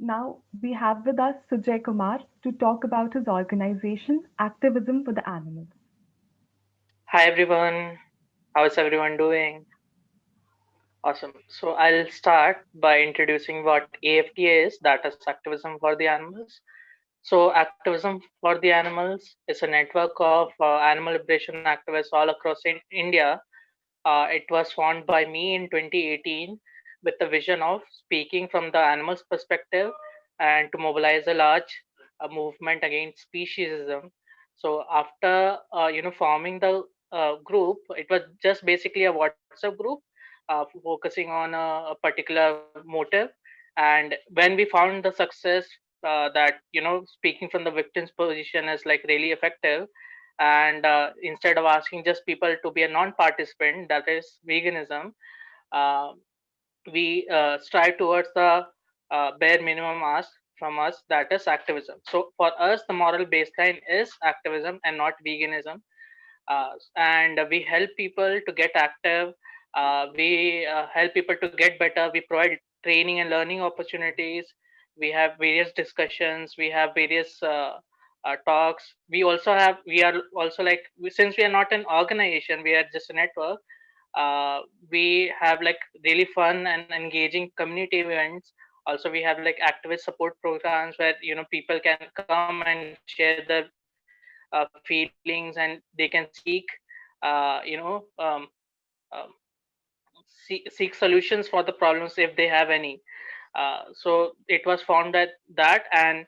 Now we have with us Sujay Kumar to talk about his organization, Activism for the Animals. Hi everyone, how is everyone doing? Awesome. So I'll start by introducing what AFTA is, that is Activism for the Animals. So Activism for the Animals is a network of animal liberation activists all across India. It was formed by me in 2018 with the vision of speaking from the animal's perspective and to mobilize a large movement against speciesism. So after forming the group, it was just basically a WhatsApp group focusing on a particular motive. And when we found the success that speaking from the victim's position is like really effective, and instead of asking just people to be a non-participant, that is veganism, uh, we strive towards the bare minimum ask from us, that is activism. So for us the moral baseline is activism and not veganism. And we help people to get active. We help people to get better. We provide training and learning opportunities. We have various discussions. We have various talks. We are also like, since we are not an organization, we are just a network. We have like really fun and engaging community events. Also we have like activist support programs where people can come and share their feelings, and they can seek you know um, seek solutions for the problems if they have any. So it was found that, and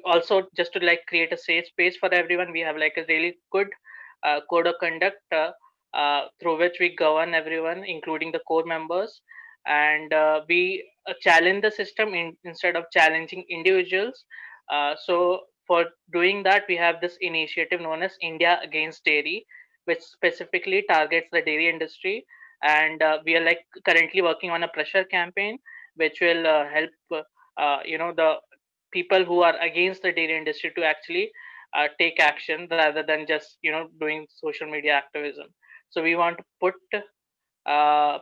also just to like create a safe space for everyone, we have like a really good code of conduct through which we govern everyone, including the core members. And we challenge the system instead of challenging individuals. So for doing that, we have this initiative known as India Against Dairy, which specifically targets the dairy industry. And we are like currently working on a pressure campaign which will help the people who are against the dairy industry to actually take action rather than just doing social media activism. So we want to put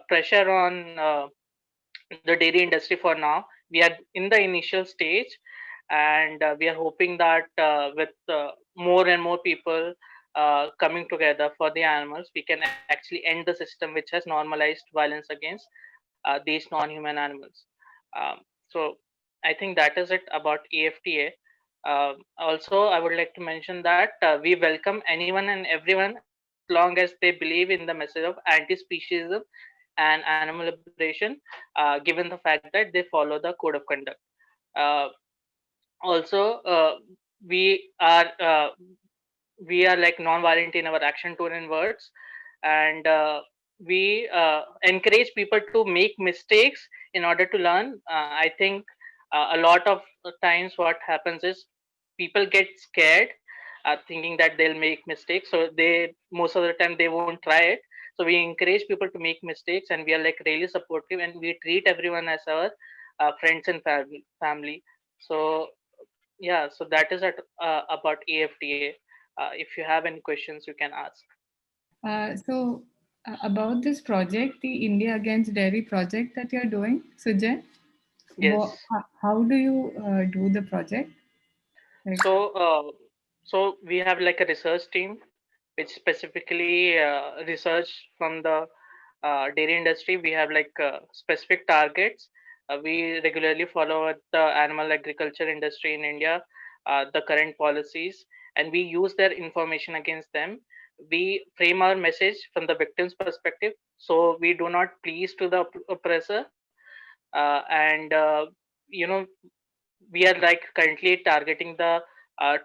pressure on the dairy industry. For now we are in the initial stage, and we are hoping that with more and more people coming together for the animals, we can actually end the system which has normalized violence against these non-human animals. So I think that is it about EFTA. Also, I would like to mention that we welcome anyone and everyone as long as they believe in the message of anti-speciesism and animal liberation, given the fact that they follow the code of conduct. Uh, Also, we are like non-violent in our action, tone, and words, and we encourage people to make mistakes in order to learn. I think a lot of times what happens is people get scared, thinking that they'll make mistakes, so they most of the time they won't try it. So we encourage people to make mistakes, and we are like really supportive, and we treat everyone as our friends and family. So yeah, so that is about AFTA. If you have any questions, you can ask. About this project, the India Against Dairy project that you're doing, Sujay, Yes. how do you do the project? Like, So, so we have like a research team which specifically research from the dairy industry. We have like specific targets. We regularly follow the animal agriculture industry in India, the current policies, and we use their information against them. We frame our message from the victim's perspective, so we do not please to the oppressor. And you know we are like currently targeting the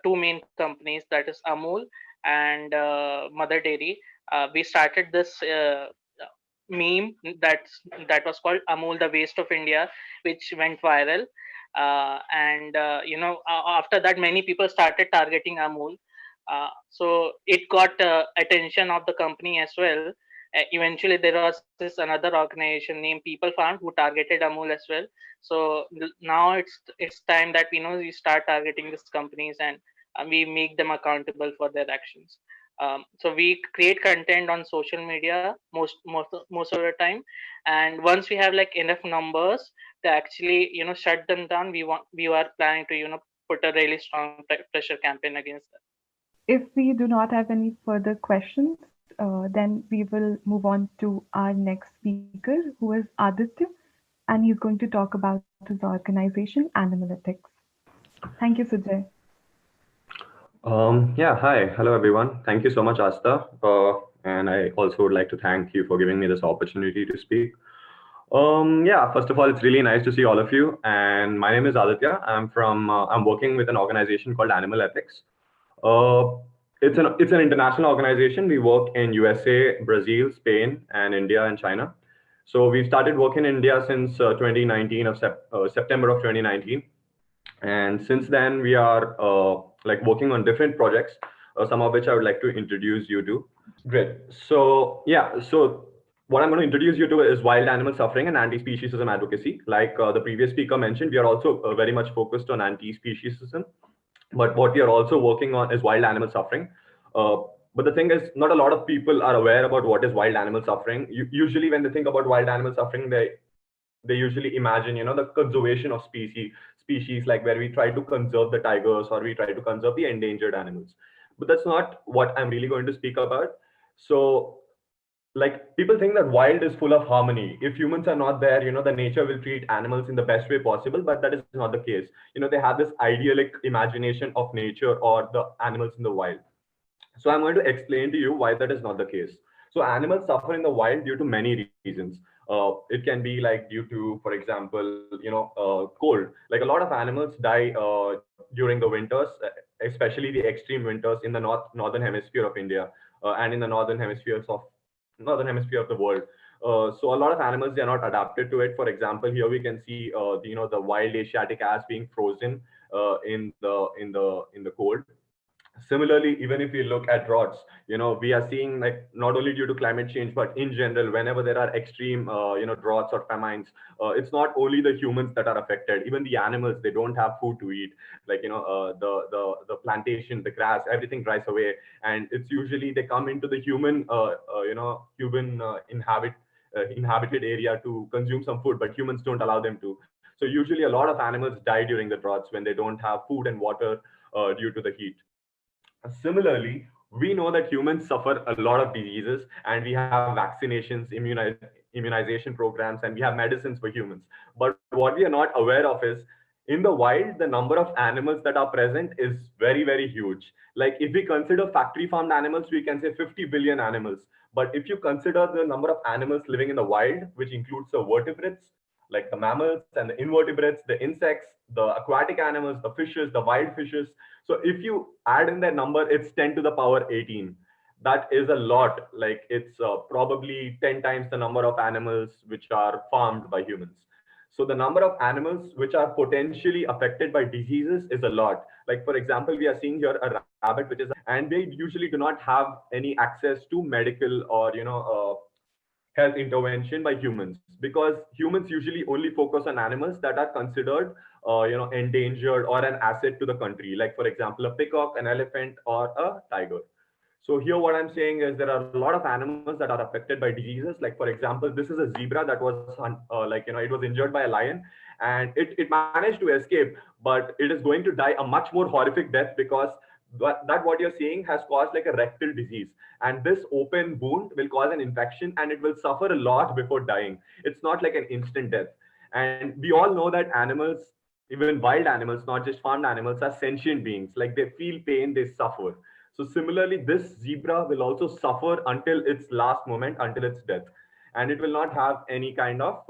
two main companies, that is Amul and Mother Dairy. We started this meme that was called Amul, the waste of India, which went viral. And after that, many people started targeting Amul. So it got attention of the company as well. Eventually, there was this another organization named People Farm who targeted Amul as well. So now it's time that we start targeting these companies, and we make them accountable for their actions. So we create content on social media most of the time, and once we have like enough numbers, they actually shut them down. We are planning to put a really strong pressure campaign against them. If we do not have any further questions, then we will move on to our next speaker, who is Aditya, and he's going to talk about his organization, Animalytics. Thank you, Sujay. Yeah, hi. Hello, everyone. Thank you so much, Asta. And I also would like to thank you for giving me this opportunity to speak. Yeah, first of all, it's really nice to see all of you. And my name is Aditya. I'm working with an organization called Animal Ethics. Uh, it's an international organization. We work in USA, Brazil, Spain, and India and China. So we've started working in India since 2019 of September of 2019, and since then we are like working on different projects, some of which I would like to introduce you to. Great. So yeah, so what I'm going to introduce you to is wild animal suffering and anti-speciesism advocacy. Like the previous speaker mentioned, we are also very much focused on anti-speciesism, but what we are also working on is wild animal suffering. Uh, but the thing is, not a lot of people are aware about what is wild animal suffering. Usually, when they think about wild animal suffering, they usually imagine, the conservation of species, like where we try to conserve the tigers or we try to conserve the endangered animals. But that's not what I'm really going to speak about. So like people think that wild is full of harmony. If humans are not there, the nature will treat animals in the best way possible, but that is not the case. They have this idyllic imagination of nature or the animals in the wild. So I'm going to explain to you why that is not the case. So animals suffer in the wild due to many reasons. It can be like due to, for example, cold. Like a lot of animals die during the winters, especially the extreme winters in the northern hemisphere of India and in the northern hemisphere of the world. So a lot of animals, they are not adapted to it. For example, here we can see the wild Asiatic ass being frozen in the cold. Similarly, even if we look at droughts, we are seeing, like, not only due to climate change, but in general, whenever there are extreme droughts or famines, it's not only the humans that are affected. Even the animals, they don't have food to eat. Like, the plantation, the grass, everything dries away, and it's usually they come into the human inhabited area to consume some food, but humans don't allow them to. So usually a lot of animals die during the droughts when they don't have food and water due to the heat. Similarly, we know that humans suffer a lot of diseases, and we have vaccinations, immunization programs, and we have medicines for humans. But what we are not aware of is, in the wild, the number of animals that are present is very, very huge. Like if we consider factory farmed animals, we can say 50 billion animals. But if you consider the number of animals living in the wild, which includes the vertebrates, like the mammals and the invertebrates, the insects, the aquatic animals, the fishes, the wild fishes. So if you add in that number, it's 10 to the power 18. That is a lot. Like it's probably 10 times the number of animals which are farmed by humans. So the number of animals which are potentially affected by diseases is a lot. Like for example, we are seeing here a rabbit, and they usually do not have any access to medical or health intervention by humans, because humans usually only focus on animals that are considered endangered or an asset to the country, like for example a peacock, an elephant, or a tiger. So here what I'm saying is there are a lot of animals that are affected by diseases. Like for example, this is a zebra that was it was injured by a lion, and it managed to escape, but it is going to die a much more horrific death, because that what you're seeing has caused like a rectal disease, and this open wound will cause an infection and it will suffer a lot before dying. It's not like an instant death. And we all know that animals, even wild animals, not just farmed animals, are sentient beings. Like they feel pain, they suffer. So similarly, this zebra will also suffer until its last moment, until its death, and it will not have any kind of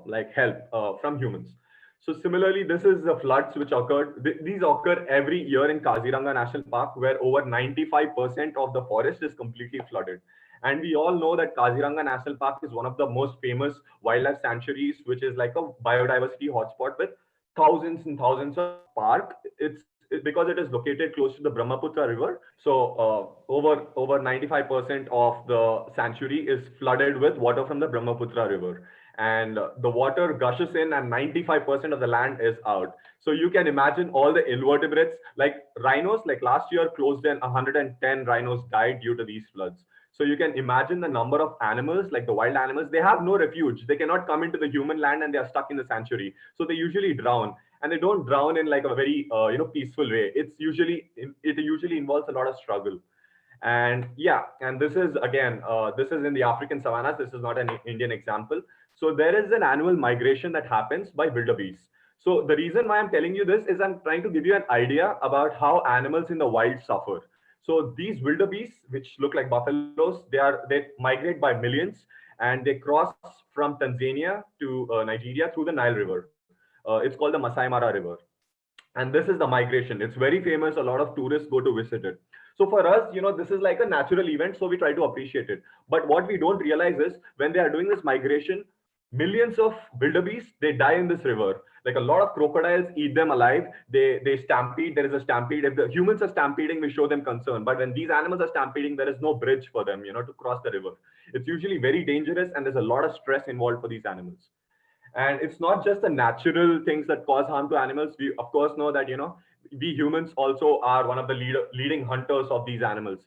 like help from humans. So similarly, this is the floods which occurred. These occur every year in Kaziranga National Park, where over 95% of the forest is completely flooded. And we all know that Kaziranga National Park is one of the most famous wildlife sanctuaries, which is like a biodiversity hotspot with thousands and thousands of park. Because it is located close to the Brahmaputra River. So over 95% of the sanctuary is flooded with water from the Brahmaputra River, and the water gushes in and 95% of the land is out. So you can imagine all the invertebrates, like rhinos. Like last year, close to 110 rhinos died due to these floods. So you can imagine the number of animals, like the wild animals, they have no refuge. They cannot come into the human land and they are stuck in the sanctuary. So they usually drown, and they don't drown in like a very peaceful way. It usually involves a lot of struggle. And yeah, and this is again, this is in the African savannas. This is not an Indian example. So there is an annual migration that happens by wildebeest. So the reason why I'm telling you this is I'm trying to give you an idea about how animals in the wild suffer. So these wildebeests, which look like buffaloes, they migrate by millions, and they cross from Tanzania to Nigeria through the Nile River. It's called the Masai Mara River, and this is the migration. It's very famous. A lot of tourists go to visit it. So for us, this is like a natural event, so we try to appreciate it. But what we don't realize is when they are doing this migration, millions of wildebeest, they die in this river. Like a lot of crocodiles eat them alive. They stampede. There is a stampede. If the humans are stampeding, we show them concern. But when these animals are stampeding, there is no bridge for them, to cross the river. It's usually very dangerous, and there's a lot of stress involved for these animals. And it's not just the natural things that cause harm to animals. We of course know that we humans also are one of the leading hunters of these animals,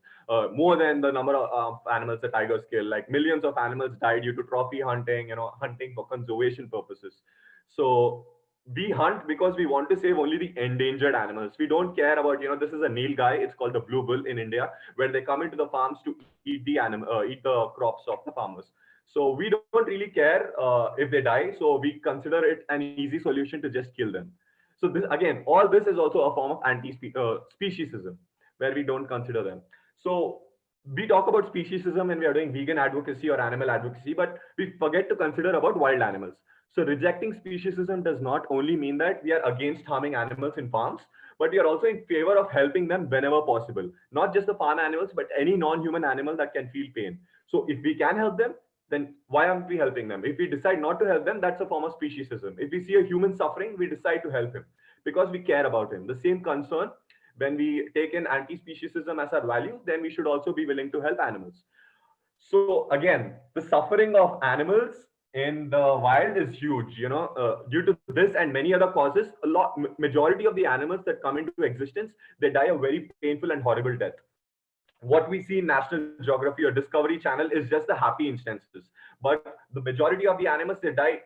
more than the number of animals the tigers kill. Like millions of animals die due to trophy hunting, hunting for conservation purposes. So we hunt because we want to save only the endangered animals. We don't care about, this is a nilgai. It's called the blue bull in India, where they come into the farms to eat the crops of the farmers. So we don't really care if they die. So we consider it an easy solution to just kill them. So this again, all this is also a form of anti-speciesism, where we don't consider them. So we talk about speciesism when we are doing vegan advocacy or animal advocacy, but we forget to consider about wild animals. So rejecting speciesism does not only mean that we are against harming animals in farms, but we are also in favor of helping them whenever possible. Not just the farm animals, but any non-human animal that can feel pain. So if we can help them, then why aren't we helping them? If we decide not to help them, that's a form of speciesism. If we see a human suffering, we decide to help him because we care about him. The same concern, when we take in anti-speciesism as our value, then we should also be willing to help animals. So again, the suffering of animals in the wild is huge. Due to this and many other causes, majority of the animals that come into existence, they die a very painful and horrible death. What we see in National Geography or Discovery Channel is just the happy instances. But the majority of the animals, they die,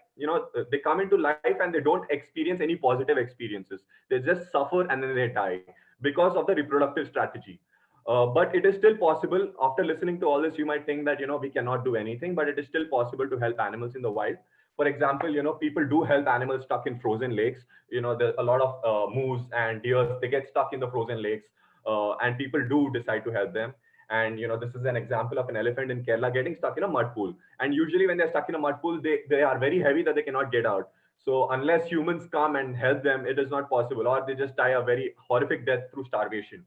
they come into life and they don't experience any positive experiences. They just suffer and then they die because of the reproductive strategy. But it is still possible. After listening to all this, you might think that, we cannot do anything, but it is still possible to help animals in the wild. For example, people do help animals stuck in frozen lakes. There's a lot of moose and deers, they get stuck in the frozen lakes. And people do decide to help them. And this is an example of an elephant in Kerala getting stuck in a mud pool. And usually when they're stuck in a mud pool, they are very heavy that they cannot get out. So unless humans come and help them, it is not possible, or they just die a very horrific death through starvation.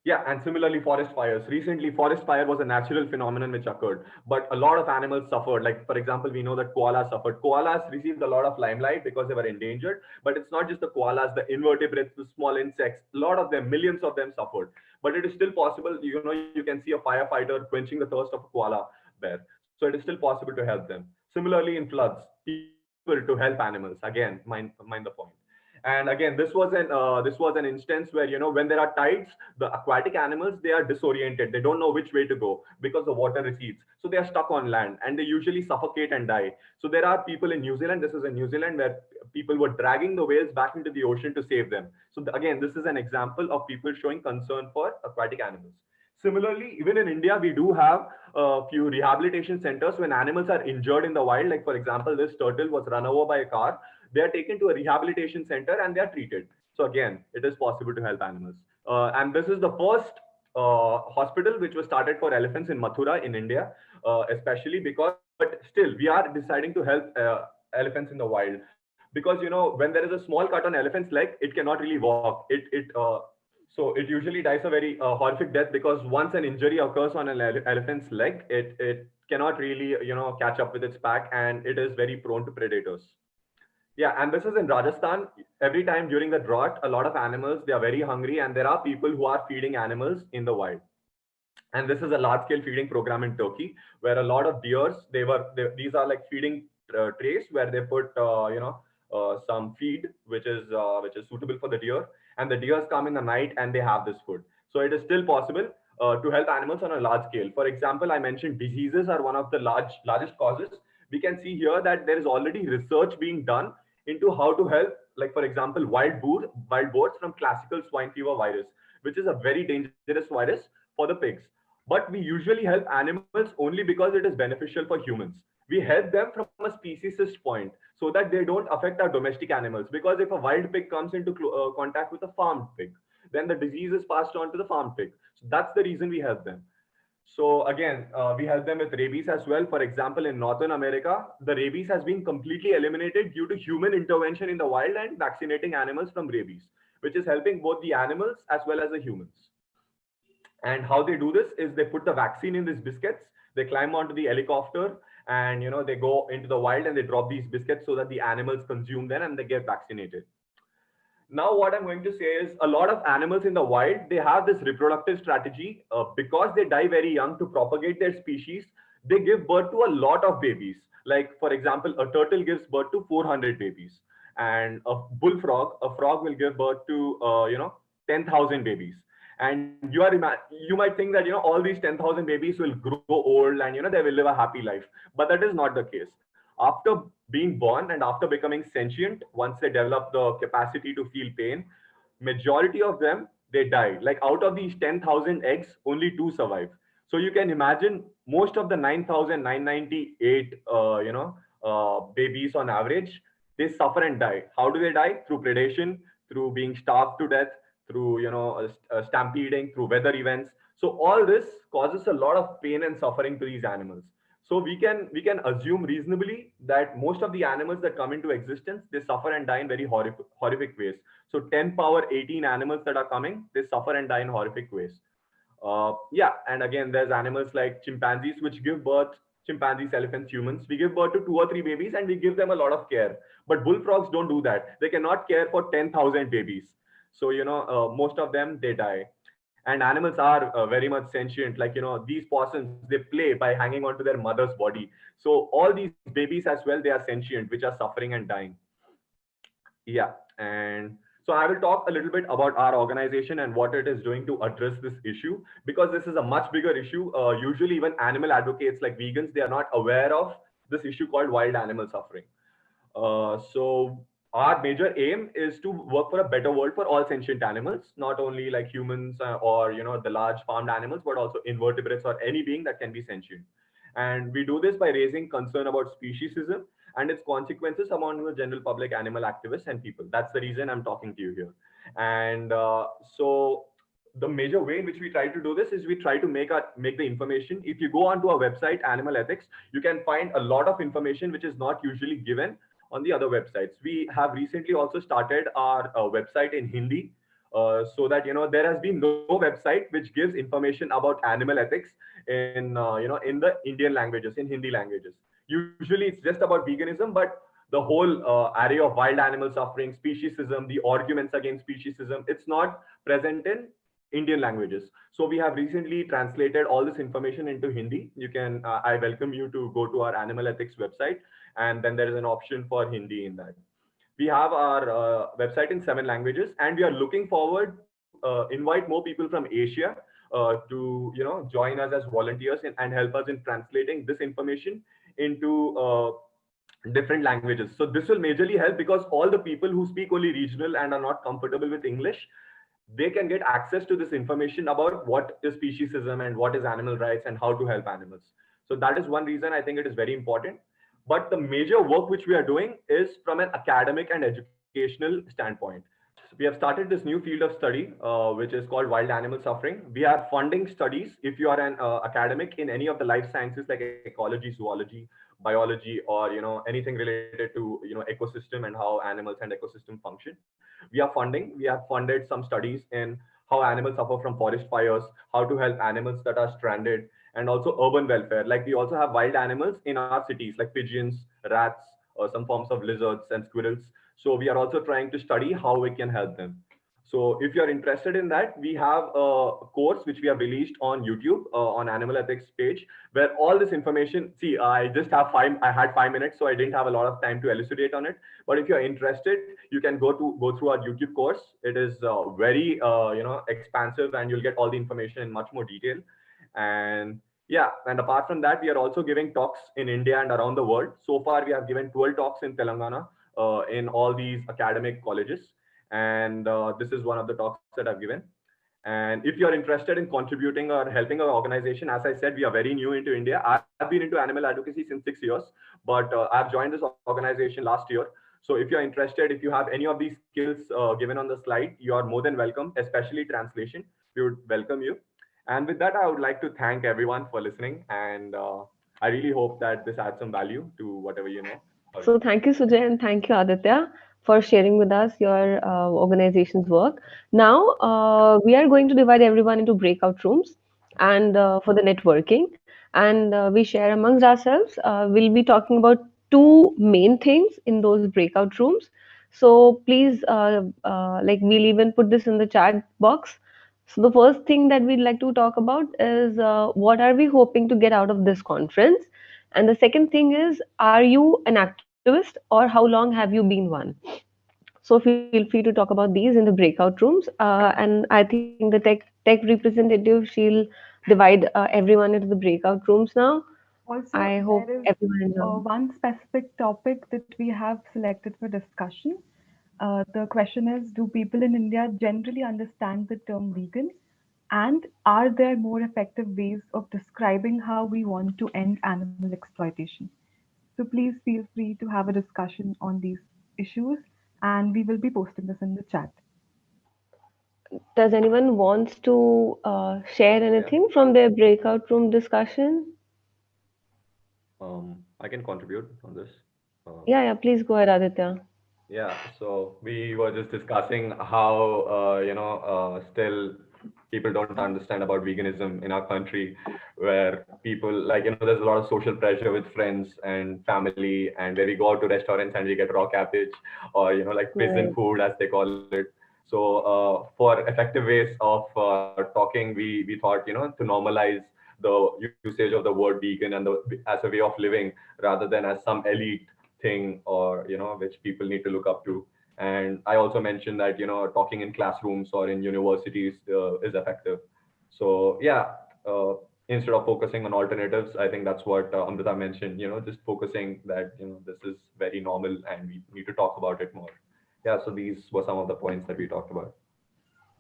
Yeah, and similarly, forest fires. Recently, forest fire was a natural phenomenon which occurred, but a lot of animals suffered. Like, for example, we know that koalas suffered. Koalas received a lot of limelight because they were endangered, but it's not just the koalas, the invertebrates, the small insects, a lot of them, millions of them suffered. But it is still possible, you can see a firefighter quenching the thirst of a koala bear. So it is still possible to help them. Similarly, in floods, people to help animals. Again, mind the point. And again, this was an instance where, when there are tides, the aquatic animals, they are disoriented. They don't know which way to go because the water recedes. So they are stuck on land and they usually suffocate and die. So there are people in New Zealand. This is in New Zealand where people were dragging the whales back into the ocean to save them. So again, this is an example of people showing concern for aquatic animals. Similarly, even in India, we do have a few rehabilitation centers when animals are injured in the wild. Like, for example, this turtle was run over by a car. They are taken to a rehabilitation center and they are treated. So again, it is possible to help animals. And this is the first hospital which was started for elephants in Mathura in India, especially because, but still, we are deciding to help elephants in the wild. Because, when there is a small cut on elephant's leg, it cannot really walk. So it usually dies a very horrific death, because once an injury occurs on an elephant's leg, it cannot really, catch up with its pack, and it is very prone to predators. Yeah, and this is in Rajasthan. Every time during the drought, a lot of animals, they are very hungry, and there are people who are feeding animals in the wild. And this is a large-scale feeding program in Turkey, where a lot of deers, these are like feeding trays where they put, some feed which is suitable for the deer, and the deers come in the night and they have this food. So it is still possible. to help animals on a large scale. For example, I mentioned diseases are one of the largest causes. We can see here that there is already research being done into how to help, like for example, wild boars from classical swine fever virus, which is a very dangerous virus for the pigs. But we usually help animals only because it is beneficial for humans. We help them from a speciesist point so that they don't affect our domestic animals. Because if a wild pig comes into contact with a farmed pig, then the disease is passed on to the farm pig. So that's the reason we help them. So again, we help them with rabies as well. For example, in Northern America, the rabies has been completely eliminated due to human intervention in the wild and vaccinating animals from rabies, which is helping both the animals as well as the humans. And how they do this is they put the vaccine in these biscuits, they climb onto the helicopter, and they go into the wild and they drop these biscuits so that the animals consume them and they get vaccinated. Now what I'm going to say is a lot of animals in the wild, they have this reproductive strategy. Because they die very young to propagate their species, they give birth to a lot of babies. Like for example, a turtle gives birth to 400 babies, and a frog will give birth to 10,000 babies. And you might think that all these 10,000 babies will grow old and they will live a happy life, but that is not the case. After being born and after becoming sentient, once they develop the capacity to feel pain, majority of them, they die. Like out of these 10,000 eggs, only 2 survive. So you can imagine most of the 9,998 babies on average, they suffer and die. How do they die? Through predation, through being starved to death, through stampeding, through weather events. So all this causes a lot of pain and suffering to these animals. So we can assume reasonably that most of the animals that come into existence, they suffer and die in very horrific ways. So 10 power 18 animals that are coming, they suffer and die in horrific ways. Yeah, and again, there's animals like chimpanzees, which give birth, chimpanzees, elephants, humans. We give birth to 2 or 3 babies and we give them a lot of care. But bullfrogs don't do that. They cannot care for 10,000 babies. So, most of them, they die. And animals are very much sentient. Like, these possums, they play by hanging onto their mother's body. So all these babies as well, they are sentient, which are suffering and dying. Yeah. And so I will talk a little bit about our organization and what it is doing to address this issue, because this is a much bigger issue. Usually even animal advocates like vegans, they are not aware of this issue called wild animal suffering. So our major aim is to work for a better world for all sentient animals, not only like humans or the large farmed animals, but also invertebrates or any being that can be sentient. And we do this by raising concern about speciesism and its consequences among the general public, animal activists, and people. That's the reason I'm talking to you here. And so the major way in which we try to do this is we try to make the information. If you go onto our website, Animal Ethics, you can find a lot of information which is not usually given on the other websites. We have recently also started our website in Hindi, so that there has been no website which gives information about animal ethics in in the Indian languages, in Hindi languages. Usually it's just about veganism, but the whole array of wild animal suffering, speciesism, the arguments against speciesism, it's not present in Indian languages. So we have recently translated all this information into Hindi. You can, I welcome you to go to our animal ethics website, and then there is an option for Hindi in that. We have our website in 7 languages, and we are looking forward to invite more people from Asia to join us as volunteers and help us in translating this information into different languages. So this will majorly help because all the people who speak only regional and are not comfortable with English, they can get access to this information about what is speciesism and what is animal rights and how to help animals. So that is one reason I think it is very important. But the major work which we are doing is from an academic and educational standpoint. So we have started this new field of study, which is called wild animal suffering. We are funding studies. If you are an academic in any of the life sciences like ecology, zoology, biology, or anything related to ecosystem and how animals and ecosystem function, we are funding. We have funded some studies in how animals suffer from forest fires, how to help animals that are stranded, and also urban welfare. Like we also have wild animals in our cities, like pigeons, rats, or some forms of lizards and squirrels. So we are also trying to study how we can help them. So if you're interested in that, we have a course which we have released on YouTube on Animal Ethics page, where all this information. See, I had 5 minutes, so I didn't have a lot of time to elucidate on it. But if you're interested, you can go through our YouTube course. It is very expansive, and you'll get all the information in much more detail. And yeah, and apart from that, we are also giving talks in India and around the world. So far, we have given 12 talks in Telangana in all these academic colleges, and this is one of the talks that I've given. And if you're interested in contributing or helping our organization, as I said, we are very new into India. I've been into animal advocacy since 6 years, but I've joined this organization last year. So if you're interested, if you have any of these skills given on the slide, you are more than welcome, especially translation. We would welcome you. And with that, I would like to thank everyone for listening. And I really hope that this adds some value to whatever you know. So thank you, Sujay, and thank you, Aditya, for sharing with us your organization's work. Now, we are going to divide everyone into breakout rooms and for the networking, and we share amongst ourselves. We'll be talking about two main things in those breakout rooms. So please, we'll even put this in the chat box. So the first thing that we'd like to talk about is what are we hoping to get out of this conference? And the second thing is, are you an activist or how long have you been one? So feel free to talk about these in the breakout rooms. And I think the tech representative, she'll divide everyone into the breakout rooms now. Also, I hope there is everyone enjoys. one specific topic that we have selected for discussion. The question is, do people in India generally understand the term vegan? And are there more effective ways of describing how we want to end animal exploitation? So please feel free to have a discussion on these issues, and we will be posting this in the chat. Does anyone wants to share anything from their breakout room discussion? I can contribute on this. Yeah, please go ahead, Aditya. Yeah, so we were just discussing how still people don't understand about veganism in our country, where people there's a lot of social pressure with friends and family, and where we go out to restaurants and we get raw cabbage or prison Right. food as they call it. So for effective ways of talking, we thought to normalize the usage of the word vegan and as a way of living rather than as some elite thing or which people need to look up to. And I also mentioned that talking in classrooms or in universities is effective. So yeah, instead of focusing on alternatives, I think that's what Amrita mentioned, just focusing that this is very normal and we need to talk about it more. Yeah, so these were some of the points that we talked about.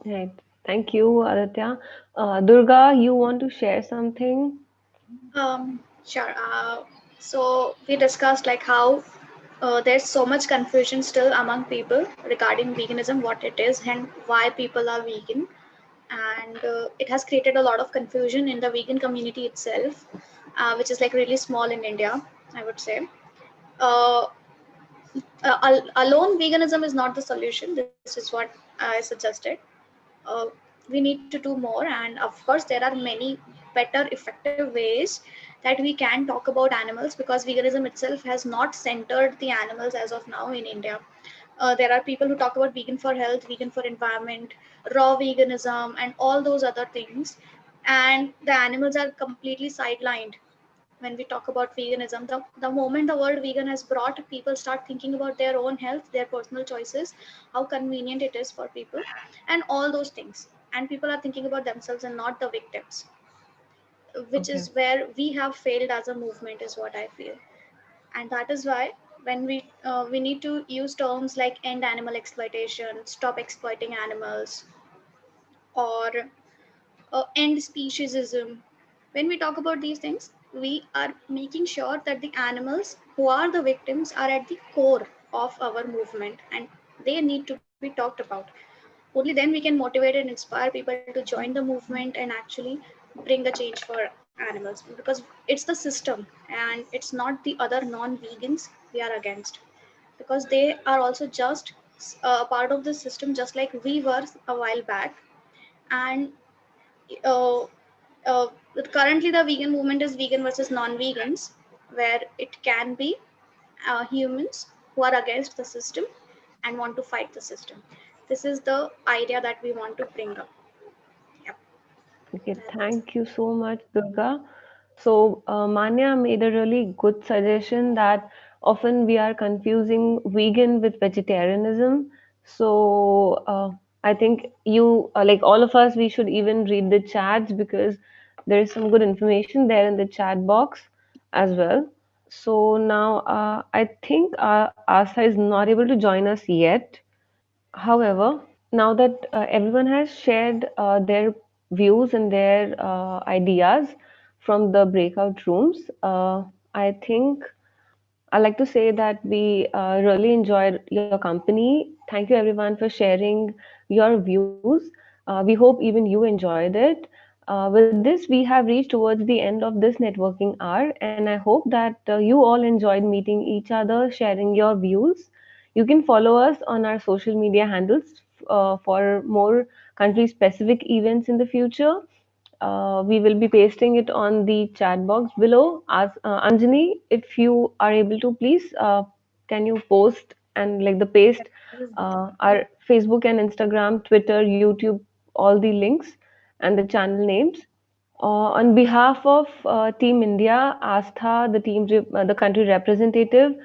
Right. Thank you, Aditya. Durga, you want to share something? Sure. So we discussed like how there's so much confusion still among people regarding veganism, what it is, and why people are vegan. And it has created a lot of confusion in the vegan community itself, which is like really small in India, I would say. Uh, Alone veganism is not the solution. This is what I suggested. Uh, we need to do more, and of course there are many better effective ways that we can talk about animals, because veganism itself has not centered the animals as of now in India. There are people who talk about vegan for health, vegan for environment, raw veganism, and all those other things, and the animals are completely sidelined. When we talk about veganism, the moment the word vegan has brought, people start thinking about their own health, their personal choices, how convenient it is for people, and all those things. And people are thinking about themselves and not the victims, which Okay. is where we have failed as a movement, is what I feel. And that is why when we need to use terms like end animal exploitation, stop exploiting animals, or end speciesism. When we talk about these things, we are making sure that the animals who are the victims are at the core of our movement, and they need to be talked about. Only then we can motivate and inspire people to join the movement and actually bring a change for animals, because it's the system and it's not the other non-vegans we are against, because they are also just a part of the system, just like we were a while back. And uh, uh, currently the vegan movement is vegan versus non-vegans, where it can be humans who are against the system and want to fight the system. This is the idea that we want to bring up. Yep. Okay, That's thank you so much, Durga. So, Manya made a really good suggestion that often we are confusing vegan with vegetarianism. So, I think you, like all of us, we should even read the chats because there is some good information there in the chat box as well. So, now I think Asa is not able to join us yet. However, now that everyone has shared their views and their ideas from the breakout rooms, I think I like to say that we really enjoyed your company. Thank you, everyone, for sharing your views. We hope even you enjoyed it. With this, we have reached towards the end of this networking hour, and I hope that you all enjoyed meeting each other, sharing your views. You can follow us on our social media handles for more country specific events in the future. We will be pasting it on the chat box below. As Anjani, if you are able to, please can you post and like the paste our Facebook and Instagram, Twitter, YouTube, all the links and the channel names. On behalf of Team India, Astha, the country representative,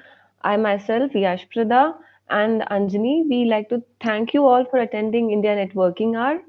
I myself, Yash Prada, and Anjani, we like to thank you all for attending India Networking Hour.